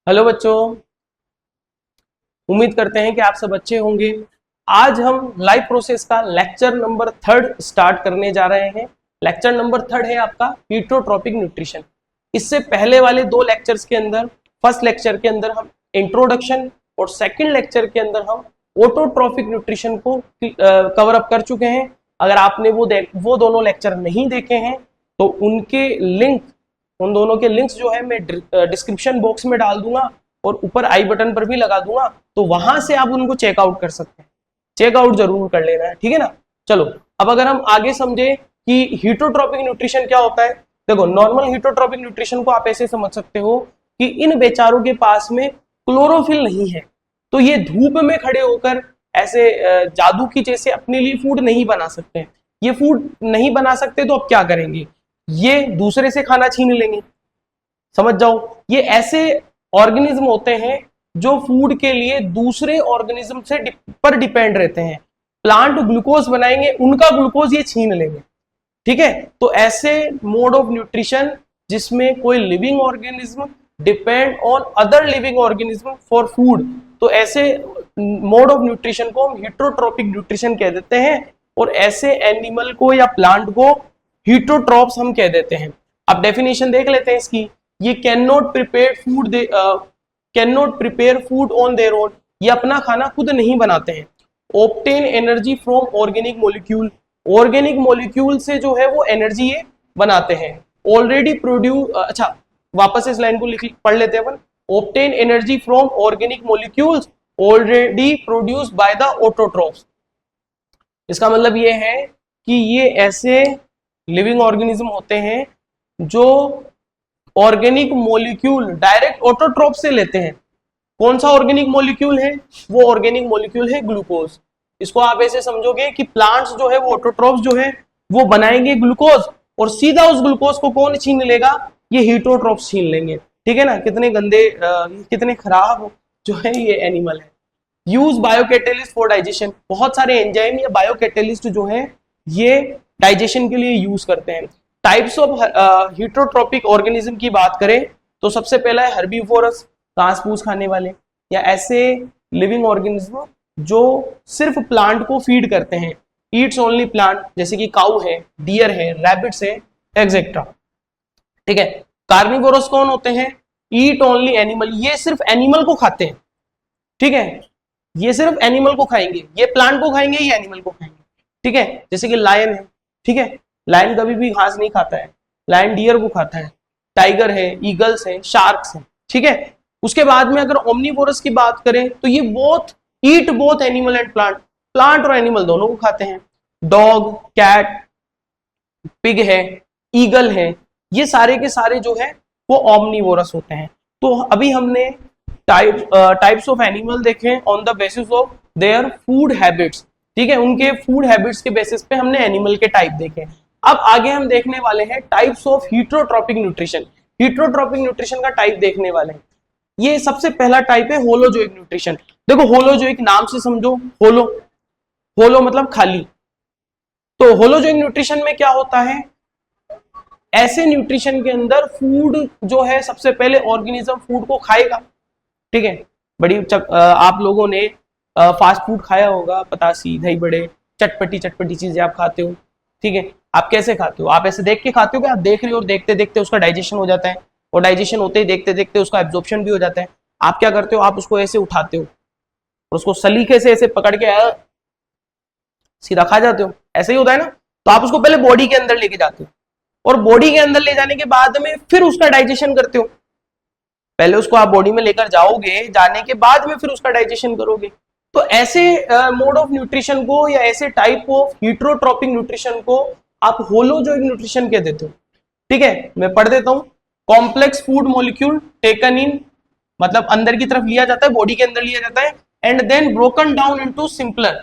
Hello बच्चों, उम्मीद करते हैं कि आप सब अच्छे होंगे। आज हम लाइव प्रोसेस का लेक्चर नंबर 3 स्टार्ट करने जा रहे हैं। लेक्चर नंबर 3 है आपका हीटरोट्रॉपिक न्यूट्रिशन। इससे पहले वाले दो लेक्चर्स के अंदर, फर्स्ट लेक्चर के अंदर हम इंट्रोडक्शन और सेकंड लेक्चर के अंदर हम ऑटोट्रॉपिक न्यूट्रिशन को कवर अप कर चुके हैं। अगर आपने वो दोनों लेक्चर नहीं देखे हैं तो उन दोनों के लिंक्स जो है मैं डिस्क्रिप्शन बॉक्स में डाल दूंगा और ऊपर आई बटन पर भी लगा दूंगा, तो वहां से आप उनको चेकआउट कर सकते हैं। चेकआउट जरूर कर लेना है, ठीक है ना। चलो, अब अगर हम आगे समझे कि हीटोट्रॉपिक न्यूट्रिशन क्या होता है। देखो, नॉर्मल हीटोट्रॉपिक न्यूट्रिशन को आप ऐसे समझ सकते हो कि इन बेचारों के पास में क्लोरोफिल नहीं है, तो ये धूप में खड़े होकर ऐसे जादू की जैसे अपने लिए फूड नहीं बना सकते। ये फूड नहीं बना सकते तो अब क्या करेंगे, ये दूसरे से खाना छीन लेंगे। समझ जाओ, ये ऐसे ऑर्गेनिज्म होते हैं जो फूड के लिए दूसरे ऑर्गेनिज्म से पर डिपेंड रहते हैं। प्लांट ग्लूकोज बनाएंगे, उनका ग्लूकोज ये छीन लेंगे, ठीक है। तो ऐसे मोड ऑफ न्यूट्रिशन जिसमें कोई living organism depend on other living organism for food, तो ऐसे मोड ऑफ न्यूट्रिशन को हम हीटरोट्रॉपिक न्यूट्रिशन कह देते हैं। और ऐसे एनिमल को या प्लांट को हीटोट्रॉप्स हम कह देते हैं। अब डेफिनेशन देख लेते हैं इसकी। ये can not prepare food on their own, ये अपना खाना खुद नहीं बनाते हैं। Obtain energy from organic molecule, organic molecule से जो है वो एनर्जी ये बनाते हैं। ऑलरेडी प्रोड्यूस, अच्छा वापस इस लाइन को पढ़ लेते हैं अपन। Obtain energy from organic molecules already produce by the autotrophs. इसका मतलब ये है कि ये ऐसे लिविंग ऑर्गेनिज्म होते हैं जो ऑर्गेनिक मॉलिक्यूल डायरेक्ट ऑटोट्रॉप से लेते हैं। कौन सा ऑर्गेनिक मॉलिक्यूल है, वो ऑर्गेनिक मॉलिक्यूल है ग्लूकोज। इसको आप ऐसे समझोगे कि प्लांट्स जो है वो ऑटोट्रॉप्स जो है वो बनाएंगे ग्लूकोज, और सीधा उस ग्लूकोज को कौन छीन लेगा, ये हीटोट्रॉप्स छीन लेंगे, ठीक है ना। कितने गंदे कितने खराब जो है ये एनिमल है। यूज बायोकैटेलिस्ट फॉर डाइजेशन, बहुत सारे एंजाइम या बायोकैटेलिस्ट जो है ये डाइजेशन के लिए यूज करते हैं। टाइप्स ऑफ हीटरोट्रॉपिक ऑर्गेनिज्म की बात करें तो सबसे पहला है हर्बीवोरस, घास फूस खाने वाले, या ऐसे लिविंग ऑर्गेनिज्म जो सिर्फ प्लांट को फीड करते हैं, ईट्स ओनली प्लांट, जैसे कि काऊ है, डियर है, रैबिट्स है, एक्सेट्रा, ठीक है। कार्निवोरस कौन होते हैं, ईट ओनली एनिमल, ये सिर्फ एनिमल को खाते हैं, ठीक है। ये सिर्फ एनिमल को खाएंगे, ये प्लांट को खाएंगे, ये एनिमल को खाएंगे, ठीक है। जैसे कि लायन है, ठीक है, लायन कभी भी घास नहीं खाता है, लायन डियर को खाता है। टाइगर है, ईगल्स है, शार्क्स है, ठीक है। उसके बाद में अगर ओमनीवोरस की बात करें तो ये eat both animal and plant, plant और एनिमल दोनों को खाते हैं। डॉग, कैट, पिग है, ईगल है, ये सारे के सारे जो है वो ओमनीवोरस होते हैं। तो अभी हमने टाइप्स ऑफ एनिमल देखे on the basis of their food habits, ठीक है। उनके फूड हैबिट्स के बेसिस पे हमने एनिमल के टाइप देखे। अब आगे हम देखने वाले हैं टाइप्स ऑफ हीटरोट्रॉपिक न्यूट्रिशन। हीटरोट्रॉपिक न्यूट्रिशन का टाइप देखने वाले हैं। ये सबसे पहला टाइप है होलोजोइक न्यूट्रिशन। देखो, होलोजोइक नाम से समझो, होलो मतलब खाली। तो होलोजोइक न्यूट्रिशन में क्या होता है, ऐसे न्यूट्रिशन के अंदर फूड जो है सबसे पहले ऑर्गेनिज्म फूड को खाएगा, ठीक है। आप लोगों ने फास्ट फूड खाया होगा, पतासी, दही बड़े, चटपटी चटपटी चीजें आप खाते हो, ठीक है। आप कैसे खाते हो, आप ऐसे देख के खाते हो कि आप देख रहे हो और देखते देखते उसका डाइजेशन हो जाता है, और डाइजेशन होते ही देखते देखते उसका एब्जॉर्प्शन भी हो जाता है। आप क्या करते हो, आप उसको ऐसे उठाते हो और उसको सलीके से ऐसे पकड़ के सीधा खा जाते हो, ऐसे ही होता है ना। तो आप उसको पहले बॉडी के अंदर लेके जाते हो, और बॉडी के अंदर ले जाने के बाद में फिर उसका डाइजेशन करते हो। पहले उसको आप बॉडी में लेकर जाओगे, जाने के बाद में फिर उसका डाइजेशन करोगे। तो ऐसे मोड ऑफ न्यूट्रिशन को या ऐसे टाइप ऑफ हीटरोट्रॉपिक न्यूट्रिशन को आप होलोजोइक न्यूट्रिशन कह देते हो, ठीक है। मैं पढ़ देता हूं। Complex food molecule taken in, मतलब अंदर की तरफ लिया जाता है, बॉडी के अंदर लिया जाता है, and then broken down into simpler.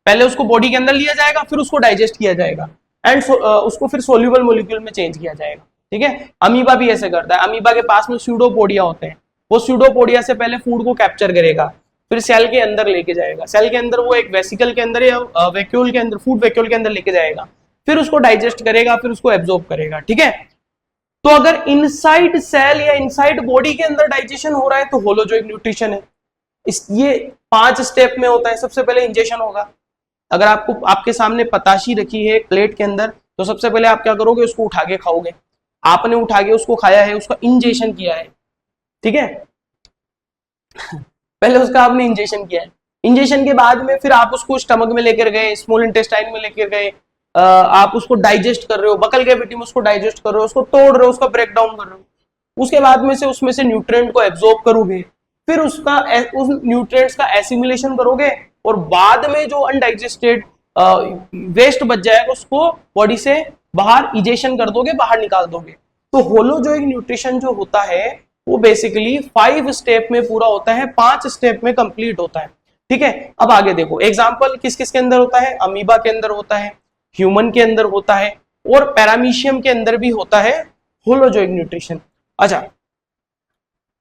पहले उसको बॉडी के अंदर लिया जाएगा, फिर उसको डाइजेस्ट किया जाएगा, एंड उसको फिर सोल्यूबल मॉलिक्यूल में चेंज किया जाएगा, ठीक है। अमीबा भी ऐसे करता है। अमीबा के पास में स्यूडोपोडिया होते हैं, वो स्यूडोपोडिया से पहले फूड को कैप्चर करेगा, फिर सेल के अंदर लेके जाएगा, सेल के अंदर वो एक वेसिकल के अंदर या वैक्यूल के अंदर, फूड वैक्यूल के अंदर लेके जाएगा, फिर उसको डाइजेस्ट करेगा, फिर उसको एब्जॉर्ब करेगा, ठीक है। तो अगर इनसाइड सेल या इनसाइड बॉडी के अंदर डाइजेशन हो रहा है तो होलोजोइक न्यूट्रिशन है। ये 5 स्टेप में होता है। सबसे पहले इंजेक्शन होगा। अगर आपको आपके सामने पताशी रखी है प्लेट के अंदर, तो सबसे पहले आप क्या करोगे, उसको उठा के खाओगे। आपने उठा के उसको खाया है, उसका इंजेक्शन किया है, ठीक है। पहले उसका आपने इंजेक्शन किया है। इंजेक्शन के बाद में फिर आप उसको स्टमक में लेकर गए, स्मॉल इंटेस्टाइन में लेकर गए, आप उसको डाइजेस्ट कर रहे हो, बकल कैविटी में उसको डाइजेस्ट कर रहे हो, उसको तोड़ रहे हो, उसका ब्रेक डाउन कर रहे हो। उसके बाद में से उसमें से न्यूट्रिएंट को एब्जॉर्ब करोगे, फिर उसका उस न्यूट्रिएंट्स का एसिमिलेशन करोगे, और बाद में जो अनडाइजेस्टेड वेस्ट बच जाएगा उसको बॉडी से बाहर इजेशन कर दोगे, बाहर निकाल दोगे। तो होलोजोइक न्यूट्रिशन जो होता है वो बेसिकली 5 स्टेप में पूरा होता है, 5 स्टेप में कंप्लीट होता है, ठीक है। अब आगे देखो एग्जांपल किस किस के अंदर होता है। अमीबा के अंदर होता है, ह्यूमन के अंदर होता है, और पैरामीशियम के अंदर भी होता है होलोजोइक न्यूट्रिशन। अच्छा,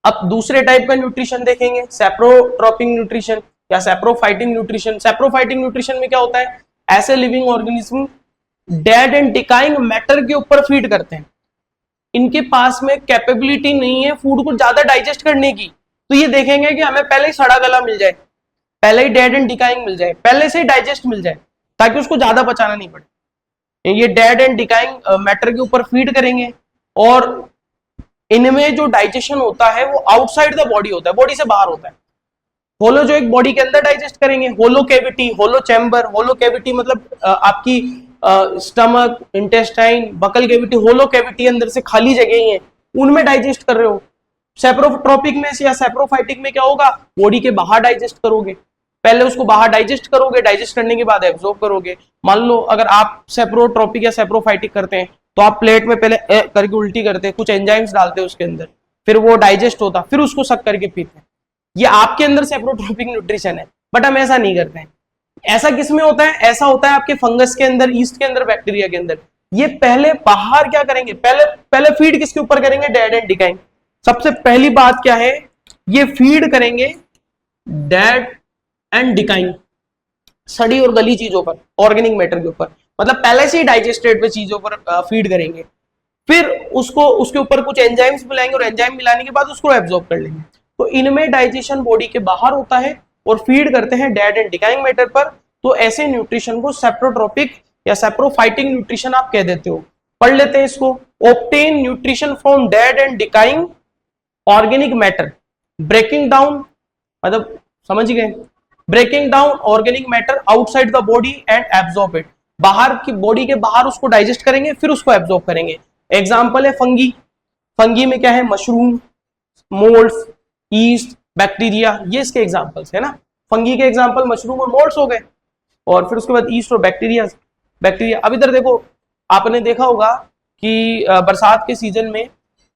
अब दूसरे टाइप का न्यूट्रिशन देखेंगे, सेप्रोट्रोपिक न्यूट्रिशन या सेप्रोफाइटिक न्यूट्रिशन। सेप्रोफाइटिक न्यूट्रिशन में क्या होता है, ऐसे living organism dead and decaying matter के ऊपर फीड करते हैं। इनके पास में कैपेबिलिटी नहीं है फूड को ज्यादा डाइजेस्ट करने की, तो ये देखेंगे कि हमें पहले ही सड़ा गला मिल जाए, पहले ही डेड एंड डिकाइंग मिल जाए, पहले से ही डाइजेस्ट मिल जाए, ताकि उसको ज्यादा पचाना नहीं पड़े। ये डेड एंड डिकाइंग मैटर के ऊपर फीड करेंगे, और इनमें जो डाइजेशन होता है वो आउटसाइड द बॉडी होता है, बॉडी से बाहर होता है। होलोजोइक बॉडी के अंदर डाइजेस्ट करेंगे, होलो कैविटी, होलो चैम्बर। होलो कैविटी मतलब आपकी स्टमक, इंटेस्टाइन, बकल कैविटी, होलो कैविटी अंदर से खाली जगह ही है, उनमें डाइजेस्ट कर रहे हो। सेप्रोट्रोपिक में या सेप्रोफाइटिक में क्या होगा, बॉडी के बाहर डाइजेस्ट करोगे, पहले उसको बाहर डाइजेस्ट करोगे, डाइजेस्ट करने के बाद एब्जॉर्ब करोगे। मान लो अगर आप सेप्रोट्रोपिक या सेप्रोफाइटिक करते हैं तो आप प्लेट में पहले करके उल्टी करते हैं, कुछ एंजाइम्स डालते हैं उसके अंदर, फिर वो डाइजेस्ट होता, फिर उसको सक करके पीते हैं। ये आपके अंदर सेप्रोट्रोपिक न्यूट्रिशन है, बट हम ऐसा नहीं करते हैं। ऐसा किसमें होता है, ऐसा होता है आपके फंगस के अंदर, ईस्ट के अंदर, बैक्टीरिया के अंदर। ये पहले बाहर क्या करेंगे, पहले फीड किसके ऊपर करेंगे, डेड एंड डिकाइंग। सबसे पहली बात क्या है, ये फीड करेंगे डेड एंड डिकाइंग, सड़ी और गली चीजों पर, ऑर्गेनिक मैटर के ऊपर, मतलब पहले से ही डाइजेस्टेड पे चीजों पर फीड करेंगे। फिर उसको उसके ऊपर कुछ एंजाइम्स मिलाएंगे, और एंजाइम मिलाने के बाद उसको एब्जॉर्ब कर लेंगे। तो इनमें डाइजेशन बॉडी के बाहर होता है और फीड करते हैं डेड एंड डिकाइंग मैटर पर। तो ऐसे न्यूट्रिशन को सेप्रोट्रोपिक या सेप्रोफाइटिक न्यूट्रिशन आप कह देते हो। पढ़ लेते हैं इसको। Obtain nutrition from dead and decaying organic matter, breaking down, मतलब समझ गए, breaking down organic matter outside the body and absorb it. बाहर की बॉडी के बाहर उसको डाइजेस्ट करेंगे, फिर उसको एब्जॉर्ब करेंगे। एग्जाम्पल है फंगी। फंगी में क्या है, मशरूम, मोल्ड्स, ईस्ट, बैक्टीरिया, ये इसके एग्जाम्पल्स है ना। फंगी के एग्जाम्पल मशरूम और मोल्ड्स हो गए, और फिर उसके बाद ईस्ट और बैक्टीरिया। अब इधर देखो, आपने देखा होगा कि बरसात के सीजन में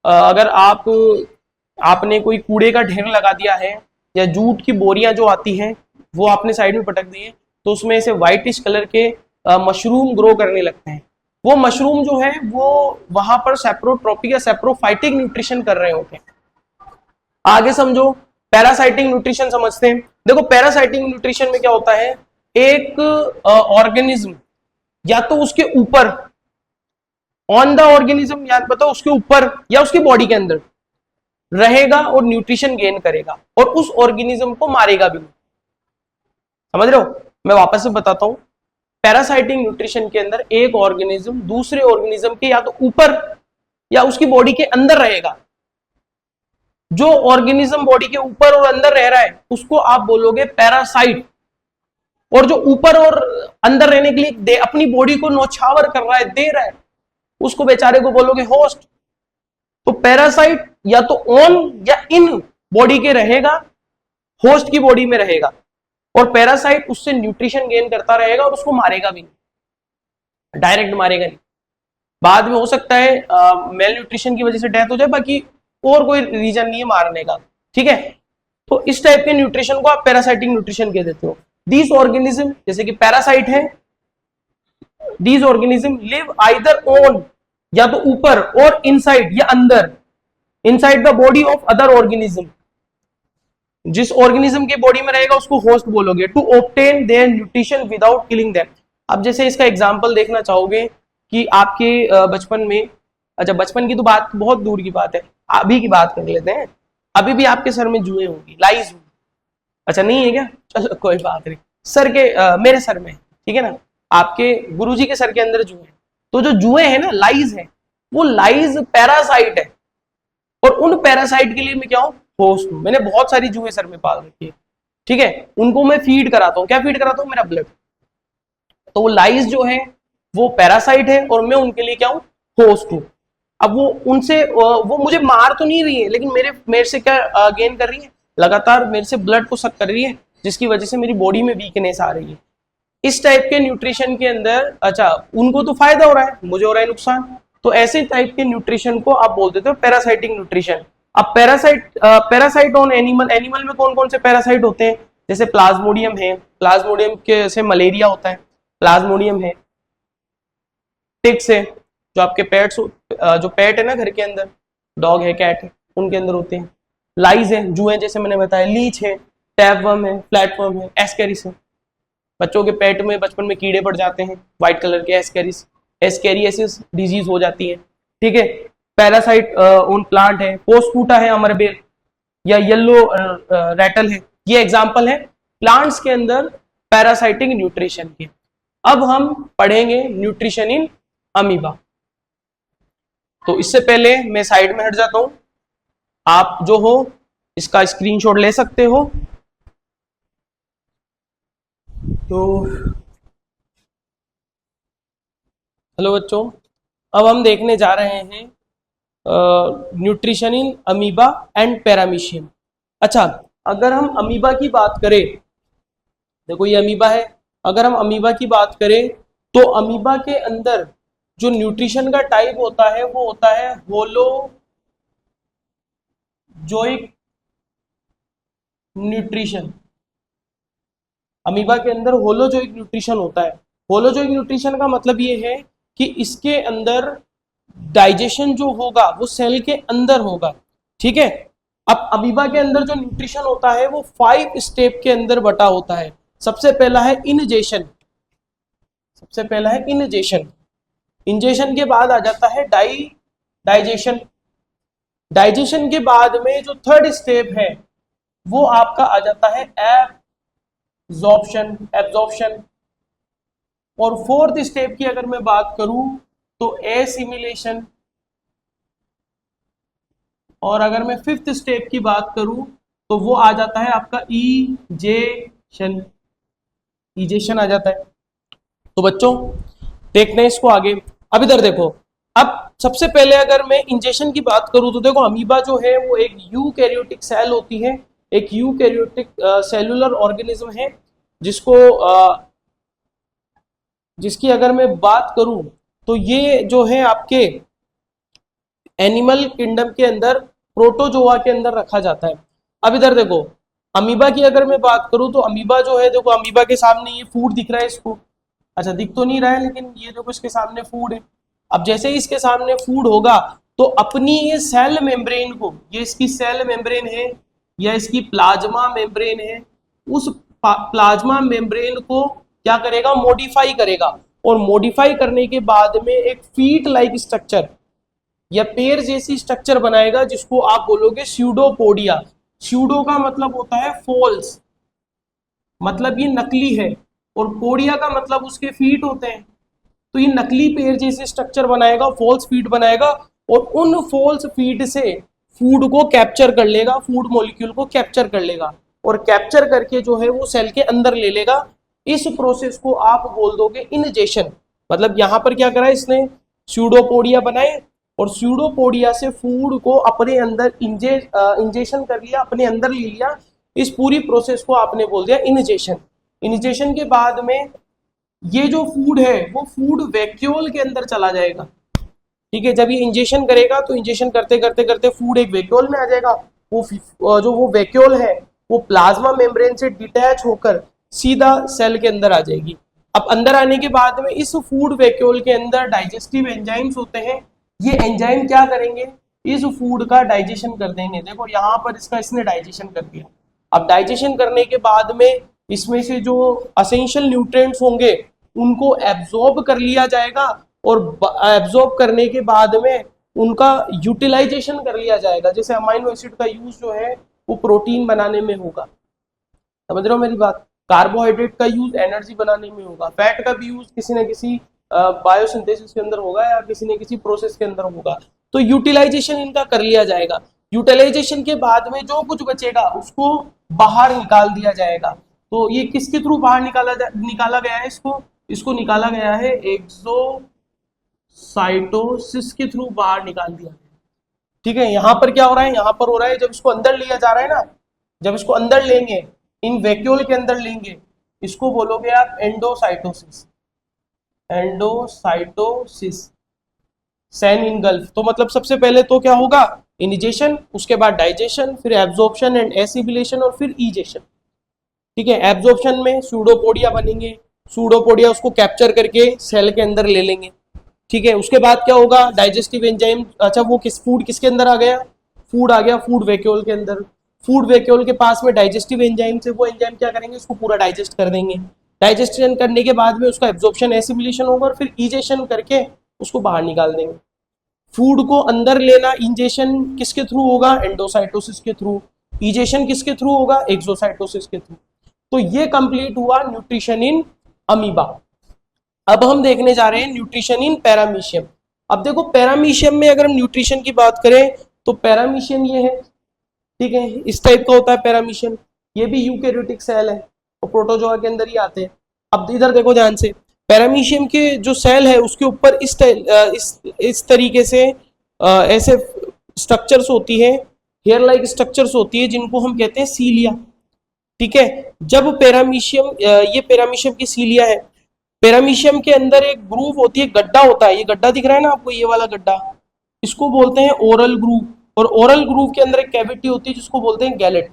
अगर आपने कोई कूड़े का ढेर लगा दिया है, या जूट की बोरियां जो आती हैं वो आपने साइड में पटक दी है, तो उसमें से व्हाइटिश कलर के मशरूम ग्रो करने लगते हैं। वो मशरूम जो है वो वहां पर सेप्रोट्रोपिक या सेप्रोफाइटिक न्यूट्रिशन कर रहे होते हैं। आगे समझो, पैरासाइटिक न्यूट्रिशन समझते हैं। देखो पैरासाइटिक न्यूट्रिशन में क्या होता है, एक ऑर्गेनिज्म या तो उसके ऊपर, ऑन द ऑर्गेनिज्म, या बताओ उसके ऊपर या उसकी बॉडी के अंदर रहेगा और न्यूट्रिशन गेन करेगा, और उस ऑर्गेनिज्म को मारेगा भी। समझ रहे हो, मैं वापस से बताता हूं। पैरासाइटिक न्यूट्रिशन के अंदर एक ऑर्गेनिज्म दूसरे ऑर्गेनिज्म के या तो ऊपर या उसकी बॉडी के अंदर रहेगा। जो ऑर्गेनिज्म बॉडी के ऊपर और अंदर रह रहा है उसको आप बोलोगे पैरासाइट, और जो ऊपर और अंदर रहने के लिए अपनी बॉडी को नौछावर कर रहा है, दे रहा है, उसको बेचारे को बोलोगे होस्ट। तो पैरासाइट या तो ऑन या इन बॉडी के रहेगा, होस्ट की बॉडी में रहेगा, और पैरासाइट उससे न्यूट्रिशन गेन करता रहेगा और उसको मारेगा भी नहीं, डायरेक्ट मारेगा नहीं। बाद में हो सकता है मेल न्यूट्रिशन की वजह से डेथ हो जाए, बाकी और कोई रीजन नहीं है मारने का, ठीक है। तो इस टाइप के न्यूट्रिशन को आप पैरासाइटिक न्यूट्रिशन कह देते हो। दीज ऑर्गेनिज्म, जैसे कि पैरासाइट है, these organism live either on, या तो ऊपर, और इनसाइड या अंदर, inside the body of other organism. जिस ऑर्गेनिज्म के बॉडी में रहेगा उसको होस्ट बोलोगे। To obtain their nutrition without killing them. अब जैसे इसका एग्जांपल देखना चाहोगे कि आपके बचपन में अच्छा बचपन की तो बात बहुत दूर की बात है, अभी की बात कर लेते हैं। अभी भी आपके सर में जुएं होंगी, लाइज। अच्छा नहीं है क्या, चलो कोई बात नहीं। सर के मेरे सर में, ठीक है ना, आपके गुरुजी के सर के अंदर जुएं। तो जो जुएं हैं ना, लाइज है, वो लाइज पैरासाइट है, और उन पैरासाइट के लिए मैं क्या हूं, होस्ट हूं। मैंने बहुत सारी जुएं सर में पाल रखी है, ठीक है, उनको मैं फीड कराता हूं। क्या फीड कराता हूं, मेरा ब्लड। तो वो लाइज जो है वो पैरासाइट है, और मैं उनके लिए क्या हूं, होस्ट हूं। अब वो उनसे वो मुझे मार तो नहीं रही है, लेकिन मेरे से क्या गेन कर रही है, लगातार मेरे से ब्लड को सक कर रही है, जिसकी वजह से मेरी बॉडी में वीकनेस आ रही है। इस टाइप के न्यूट्रिशन के अंदर, अच्छा उनको तो फायदा हो रहा है, मुझे हो रहा है नुकसान। तो ऐसे टाइप के न्यूट्रिशन को आप बोल देते हो पैरासाइटिक न्यूट्रिशन। अब पैरासाइट ऑन एनिमल, एनिमल में कौन कौन से पैरासाइट होते हैं, जैसे प्लाज्मोडियम है, प्लाज्मोडियम के से मलेरिया होता है, प्लाज्मोडियम है, टिक्स है, जो आपके पेट्स, जो पेट है ना घर के अंदर, डॉग है, कैट है, उनके अंदर होते हैं। लाइज है, जुएं जैसे मैंने बताया, लीच है, टैपवर्म है, फ्लैटवर्म है, एस्केरिस है। बच्चों के पेट में बचपन में कीड़े पड़ जाते हैं व्हाइट कलर के, एस्केरिस, एस्केरियसिस डिजीज हो जाती है, ठीक है। पैरासाइट ऑन प्लांट है, पोस्टफूटा है, अमरबेल या येलो रैटल है, ये एग्जांपल है प्लांट्स के अंदर पैरासाइटिक न्यूट्रिशन के। अब हम पढ़ेंगे न्यूट्रिशन इन अमीबा। तो इससे पहले मैं साइड में हट जाता हूं, आप जो हो इसका स्क्रीनशॉट ले सकते हो। तो हेलो बच्चों, अब हम देखने जा रहे हैं nutrition in amoeba and paramecium. अच्छा, अगर हम अमीबा की बात करें, देखो ये अमीबा है, अगर हम अमीबा की बात करें तो अमीबा के अंदर जो न्यूट्रिशन का टाइप होता है वो होता है होलोजोइक न्यूट्रिशन। अमीबा के अंदर होलोजोइक न्यूट्रिशन होता है। होलोजोइक न्यूट्रिशन का मतलब ये है कि इसके अंदर डाइजेशन जो होगा वो सेल के अंदर होगा, ठीक है। अब अमीबा के अंदर जो न्यूट्रिशन होता है वो 5 स्टेप के अंदर बटा होता है। सबसे पहला है इनजेशन, सबसे पहला है इनजेशन। इंजेशन के बाद आ जाता है डाइजेशन। डाइजेशन के बाद में जो थर्ड स्टेप है वो आपका आ जाता है एब्जॉर्प्शन। और फोर्थ स्टेप की अगर मैं बात करूं तो एसिमिलेशन। और अगर मैं फिफ्थ स्टेप की बात करूं तो वो आ जाता है आपका इजेशन आ जाता है। तो बच्चों देखते हैं इसको आगे। अब इधर देखो, अब सबसे पहले अगर मैं इंजेक्शन की बात करूं तो देखो अमीबा जो है वो एक यूकैरियोटिक सेल होती है, एक यूकैरियोटिक सेलुलर ऑर्गेनिज्म है, जिसकी अगर मैं बात करूं तो ये जो है आपके एनिमल किंगडम के अंदर प्रोटोजोआ के अंदर रखा जाता है। अब इधर देखो अमीबा की अगर मैं बात करूं तो अमीबा जो है, देखो अमीबा के सामने ये फूड दिख रहा है इसको, अच्छा दिख तो नहीं रहा है लेकिन ये देखो इसके सामने फूड है। अब जैसे ही इसके सामने फूड होगा तो अपनी ये सेल मेम्ब्रेन को, ये इसकी सेल मेम्ब्रेन है या इसकी प्लाज्मा मेम्ब्रेन है, उस प्लाज्मा मेम्ब्रेन को क्या करेगा, मॉडिफाई करेगा। और मॉडिफाई करने के बाद में एक फीट लाइक स्ट्रक्चर या पेड़ जैसी स्ट्रक्चर बनाएगा जिसको आप बोलोगे स्यूडोपोडिया। स्यूडो का मतलब होता है फॉल्स, मतलब ये नकली है, और पोडिया का मतलब उसके फीट होते हैं। तो ये नकली पेड़ जैसे स्ट्रक्चर बनाएगा, फॉल्स फीट बनाएगा, और उन फॉल्स फीट से फूड को कैप्चर कर लेगा, फूड मॉलिक्यूल को कैप्चर कर लेगा, और कैप्चर करके जो है वो सेल के अंदर ले लेगा। इस प्रोसेस को आप बोल दोगे इनजेशन। मतलब यहां पर क्या करा इसने, स्यूडोपोडिया बनाए, और स्यूडोपोडिया से फूड को अपने अंदर इंजेशन कर लिया, अपने अंदर ले लिया। इस पूरी प्रोसेस को आपने बोल दिया इनजेशन। इनजेशन के बाद में ये जो फूड है वो फूड वैक्यूल के अंदर चला जाएगा, ठीक है। जब ये इंजेक्शन करेगा तो इंजेक्शन करते करते करते फूड एक वैक्यूल में आ जाएगा। वो वैक्यूल है वो प्लाज्मा मेम्ब्रेन से डिटैच होकर सीधा सेल के अंदर आ जाएगी। अब अंदर आने के बाद में इस फूड वैक्यूल के अंदर डाइजेस्टिव एंजाइम्स होते हैं। ये एंजाइम क्या करेंगे, इस फूड का डाइजेशन कर देंगे। देखो यहाँ पर इसने डाइजेशन कर दिया। अब डाइजेशन करने के बाद में इसमें से जो असेंशियल न्यूट्रिएंट्स होंगे उनको एब्जॉर्ब कर लिया जाएगा, और एब्जॉर्ब करने के बाद में उनका यूटिलाइजेशन कर लिया जाएगा। जैसे अमाइनो एसिड का यूज जो है वो प्रोटीन बनाने में होगा, समझ रहे हो मेरी बात। कार्बोहाइड्रेट का यूज एनर्जी बनाने में होगा, फैट का भी यूज किसी न किसी बायोसिंथेसिस के अंदर होगा या किसी न किसी प्रोसेस के अंदर होगा। तो यूटिलाइजेशन इनका कर लिया जाएगा। यूटिलाइजेशन के बाद में जो कुछ बचेगा उसको बाहर निकाल दिया जाएगा। तो ये किसके थ्रू बाहर निकाला गया है, इसको निकाला गया है एक्सोसाइटोसिस के थ्रू बाहर निकाल दिया गया। ठीक है, यहां पर क्या हो रहा है, यहां पर हो रहा है जब इसको अंदर लिया जा रहा है ना, जब इसको अंदर लेंगे, इन वैक्यूल के अंदर लेंगे, इसको बोलोगे आप एंडोसाइटोसिस। Endocytosis, San engulf. तो मतलब सबसे पहले तो क्या होगा, इनिजेशन, उसके बाद डाइजेशन, फिर एब्जॉर्प्शन एंड एसिमिलेशन और फिर ईजेशन। ठीक है, एब्जॉर्प्शन में सूडोपोडिया बनेंगे, सूडोपोडिया उसको कैप्चर करके सेल के अंदर ले लेंगे। ठीक है, उसके बाद क्या होगा, डाइजेस्टिव एंजाइम, अच्छा वो फूड किसके अंदर आ गया, फूड आ गया फूड वैक्यूल के अंदर। फूड वैक्यूल के पास में डाइजेस्टिव एंजाइम से वो एंजाइम क्या करेंगे, उसको पूरा डाइजेस्ट कर देंगे। डाइजेस्शन करने के बाद में उसका एब्जॉर्प्शन एसिमिलेशन होगा और फिर इजेशन करके उसको बाहर निकाल देंगे। फूड को अंदर लेना, इंजेशन किसके थ्रू होगा, एंडोसाइटोसिस के थ्रू। इजेशन किसके थ्रू होगा, एक्सोसाइटोसिस के थ्रू। तो ये कंप्लीट हुआ न्यूट्रिशन इन अमीबा। अब हम देखने जा रहे हैं न्यूट्रिशन इन पैरामीशियम। अब देखो पैरामीशियम में अगर हम न्यूट्रिशन की बात करें तो पैरामीशियम ये है, ठीक है, इस टाइप का होता है पैरामीशियम। ये भी यूकैरियोटिक सेल है और प्रोटोजोआ के अंदर ही आते हैं। अब इधर देखो ध्यान से, पैरामीशियम के जो सेल है उसके ऊपर इस तरीके से ऐसे स्ट्रक्चर्स होती है, हेयर लाइक स्ट्रक्चर्स होती है जिनको हम कहते हैं सीलिया। ठीक है, जब पैरामीशियम, ये पैरामीशियम की सीलिया है, पैरामीशियम के अंदर एक ग्रूव होती है, गड्ढा होता है, ये गड्ढा दिख रहा है ना आपको, ये वाला गड्ढा, इसको बोलते हैं ओरल ग्रूव। और ओरल ग्रूव के अंदर एक कैविटी होती है जिसको बोलते हैं गैलेट।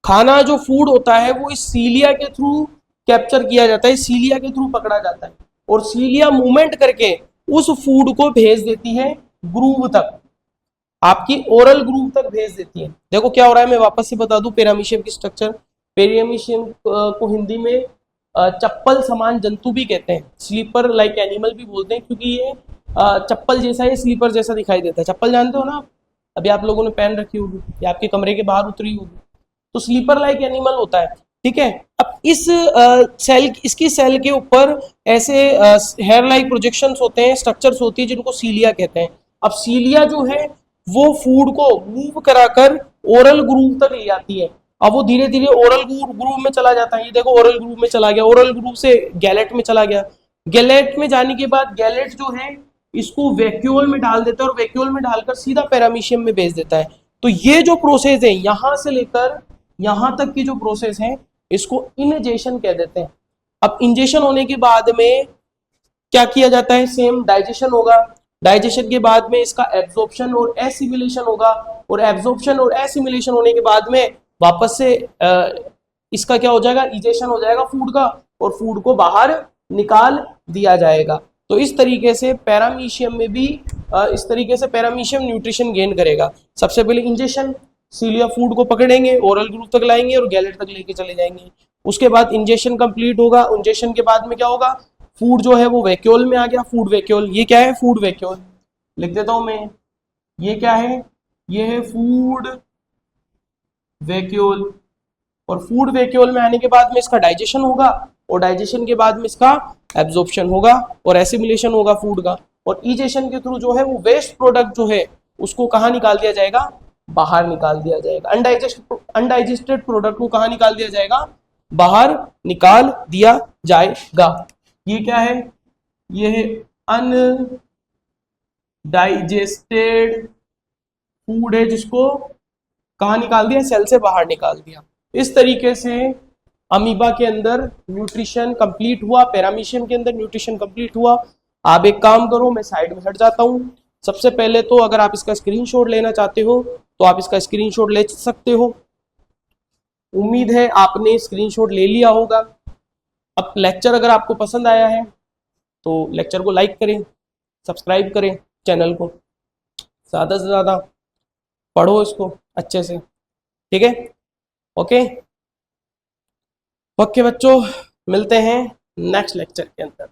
खाना जो फूड होता है वो इस सीलिया के थ्रू कैप्चर किया जाता है, सीलिया के थ्रू पकड़ा जाता है और सीलिया मूवमेंट करके उस फूड को भेज देती है ग्रूव तक, आपकी ओरल ग्रूव तक भेज देती है। देखो क्या हो रहा है, मैं वापस से बता दूं पैरामीशियम की स्ट्रक्चर। पैरामीशियम को हिंदी में चप्पल समान जंतु भी कहते हैं, स्लीपर लाइक एनिमल भी बोलते हैं, क्योंकि ये चप्पल जैसा है, स्लीपर जैसा दिखाई देता है। चप्पल जानते हो ना, अभी आप लोगों ने पहन रखी होगी या आपके कमरे के बाहर उतरी होगी, तो स्लीपर लाइक एनिमल होता है। ठीक है, अब इस इसकी सेल के ऊपर ऐसे हेयर लाइक प्रोजेक्शंस होते हैं, स्ट्रक्चर्स होती है जिनको सीलिया कहते हैं। अब सीलिया जो है वो फूड को मूव कराकर ओरल ग्रूव तक ले आती है। अब वो धीरे धीरे ओरल ग्रूव में चला जाता है, ये देखो ओरल ग्रूव में चला गया, ओरल ग्रूव से गैलेट में चला गया। गैलेट में जाने के बाद गैलेट जो है इसको वैक्यूल में डाल देता है और वैक्यूल में डालकर सीधा पैरामीशियम में भेज देता है। तो ये जो प्रोसेस है यहां से लेकर यहां तक की जो प्रोसेस है इसको इनजेशन कह देते हैं। अब इंजेशन होने के बाद में क्या किया जाता है, सेम डाइजेशन होगा। डाइजेशन के बाद में इसका एब्जॉर्प्शन और एसिमिलेशन होगा और एब्जॉर्प्शन और एसिमिलेशन होने के बाद में वापस से इसका क्या हो जाएगा, इजेशन हो जाएगा फूड का और फूड को बाहर निकाल दिया जाएगा। तो इस तरीके से पैरामीशियम में भी इस तरीके से पैरामीशियम न्यूट्रिशन गेन करेगा। सबसे पहले इंजेशन, सीलिया फूड को पकड़ेंगे, ओरल ग्रूव तक लाएंगे और गैलेट तक लेके चले जाएंगे। उसके बाद इंजेशन कंप्लीट होगा। इंजेशन के बाद में क्या होगा, फूड जो है वो वैक्यूल में आ गया, फूड वैक्यूल। ये क्या है, फूड वैक्यूल, लिख देता हूं मैं, ये क्या है, ये है फूड वैक्यूल। और फूड वैक्यूल में आने के बाद में इसका डाइजेशन होगा और डाइजेशन के बाद में इसका एब्जॉर्प्शन होगा और एसिमिलेशन होगा फूड का। और इजेशन के थ्रू जो है वो वेस्ट प्रोडक्ट जो है उसको कहाँ निकाल दिया जाएगा, बाहर निकाल दिया जाएगा। अनडाइजेस्टेड प्रोडक्ट को कहाँ निकाल दिया जाएगा, बाहर निकाल दिया जाएगा। ये क्या है, ये है अनडाइजेस्टेड फूड है जिसको कहाँ निकाल दिया, सेल से बाहर निकाल दिया। इस तरीके से अमीबा के अंदर न्यूट्रिशन कंप्लीट हुआ, पैरामीशियम के अंदर न्यूट्रिशन कंप्लीट हुआ। आप एक काम करो, मैं साइड में हट जाता हूं। सबसे पहले तो अगर आप इसका स्क्रीनशॉट लेना चाहते हो तो आप इसका स्क्रीनशॉट ले सकते हो। उम्मीद है आपने स्क्रीनशॉट ले लिया होगा। अब लेक्चर अगर आपको पसंद आया है तो लेक्चर को लाइक करें, सब्सक्राइब करें चैनल को, ज़्यादा से ज़्यादा पढ़ो इसको अच्छे से, ठीक है। ओके ओके बच्चों, मिलते हैं नेक्स्ट लेक्चर के अंदर।